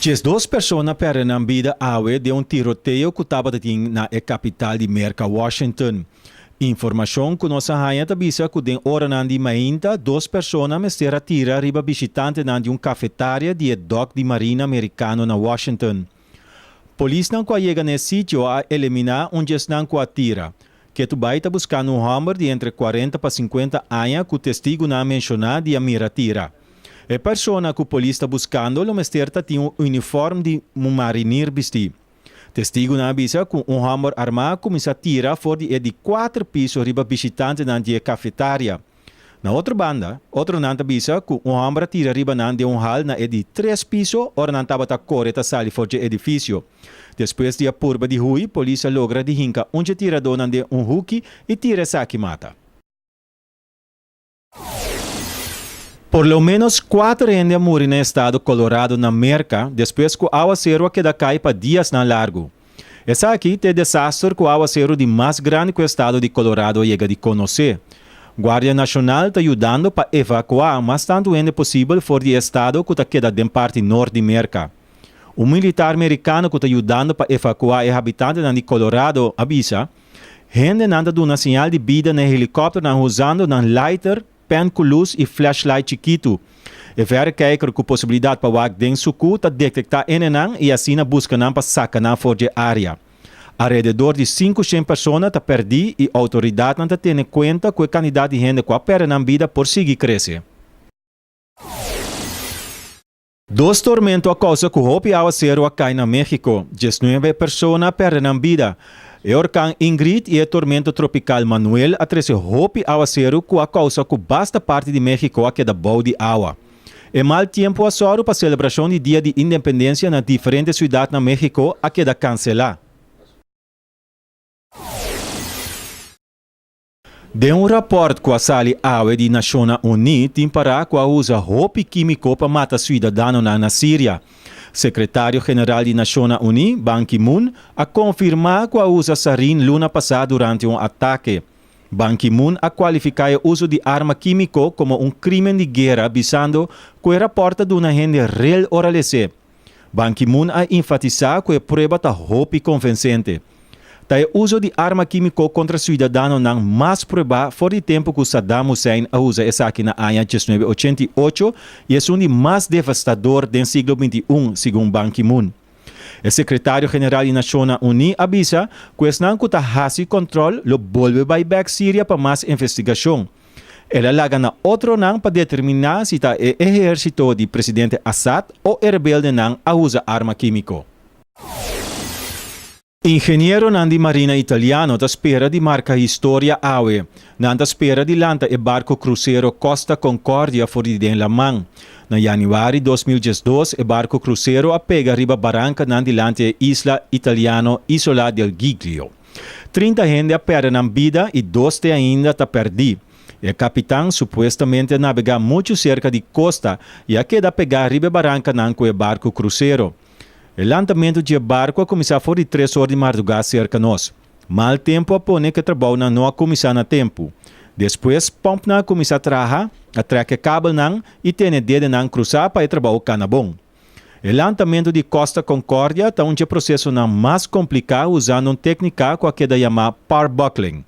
Dos personas perderam vida awe de tiroteio que estava na capital de Merca, Washington. Informação que nossa rainha tabisa que den hora de mainta, 2 pessoas me será tira riba visitante de cafetária de dock de Marina Americano na Washington. Polícia não chega nesse sítio a eliminar onde não atira. Que tu vai estar buscando homem de entre 40 para 50 anos que o testigo não mencionar de mira tira. A pessoa que a polícia está buscando, o mesterta tinha um uniforme de marinheiro vestir. Testigo na avisa que homem armado começa a tirar fora de 4 pisos riba visitante na cafetária. Na outra banda, outro não avisa que homem tira riba de hall na de 3 pisos, ora não estava a correr a sair fora do edifício. Depois de a purba de rui, a polícia logra de hinca onde tirador de hook e tira saque mata. Por lo menos 4 gente morreram no estado Colorado na Merca, depois que o aguaceiro queda cai para dias na largo. Essa aqui é o desastre que o aguaceiro de mais grande que o estado de Colorado chega de conhecer. Guardia Nacional está ajudando para evacuar mais tanto gente possível fora do estado que queda de parte norte de Merca. O militar americano que está ajudando para evacuar os habitantes de Colorado avisa, gente anda dando sinal de vida no helicóptero usando lighter, pen com luz e flashlight chiquito. E ver que com possibilidade para o den sucu está detectar enenang e assim busca para sacar fora da área. Alrededor de 500 pessoas está perdidas e a autoridade não está tendo em conta que a quantidade de gente que a perdem vida por seguir crescer. 2 tormentos a causa que o hopi aguaceiro cai na México. 19 pessoas perdem vida. O huracán Ingrid e o tormento tropical Manuel atrese hopi aguaceiro que a causa que basta parte de México a queda boa de água. É mal tempo a soro para a celebração do Dia de Independência na diferentes cidades na México a queda cancelar. De rapport com a Sali Awe de Nações Unidas, timpará que usa hopi químico para matar cidadãos na Síria. Secretário-Geral de Nações Unidas, Ban Ki-moon, a confirmar que usa sarin luna passada durante ataque. Ban Ki-moon a qualificar o uso de arma químico como crime de guerra, avisando que o rapporto de uma gente real oralece. Ban Ki-moon a enfatizar que a prova está hopi convincente. O uso de arma química contra cidadãos não mais prova fora de tempo que Saddam Hussein usa essa aqui na ano 1988 e é um dos mais devastador do século XXI, segundo Ban Ki-moon. O secretário-geral de Nações Unidas avisa que se não está controle, lo volve back Síria para mais investigação. Ela laga na outro não para determinar se está o exército do presidente Assad ou o rebelde não usa arma química. Engenheiro Nandi Marina italiano da spera di marca Historia Awe. Nanda spera di lanta e barco cruzeiro Costa Concordia fuori di La Man. Na januari 2012, e barco cruzeiro apega riba barranca nandi lante Isla Italiano Isola del Giglio. 30 gente perderam vida e 2 ainda está perdido. O capitão supostamente navega muito cerca de costa e a queda pegar riba barranca com o barco cruzeiro. O lançamento de barco começou fora de 3 horas de madrugada cerca de nós. Mal tempo apone que trabalho não começar na tempo. Depois, pompa começa a trabalhar, a traque cabo e tem a dedo cruzar para o trabalho canabom. O lançamento de Costa Concórdia está um processo mais complicado usando uma técnica que é chamada parbuckling.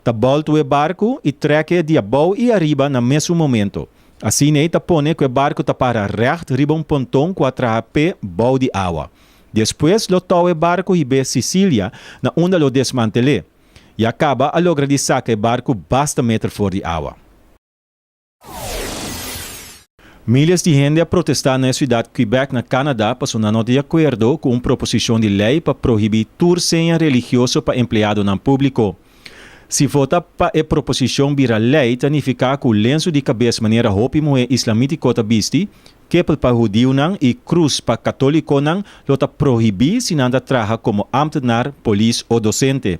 Tá volta o barco e traque de abaixo e arriba no mesmo momento. Assim, ele põe que o barco está para reto riba pontão com a pé bom de água. Depois, lotou o barco e be Sicília, na onde lo desmantelé. E acaba a logra de sacar o barco basta metro fora de água. Milhares de gente a protestar na cidade de Quebec, na Canadá, passou não de acordo com uma proposição de lei para proibir tour sem religioso para empregado no público. Se vota para a proposição virar lei, significa que o lenço de cabeça maneira hopi moe islamítico ta bisti, que para judeu não e cruz para católico não, lota proibir se não trabalha como ambtenaar, polícia ou docente.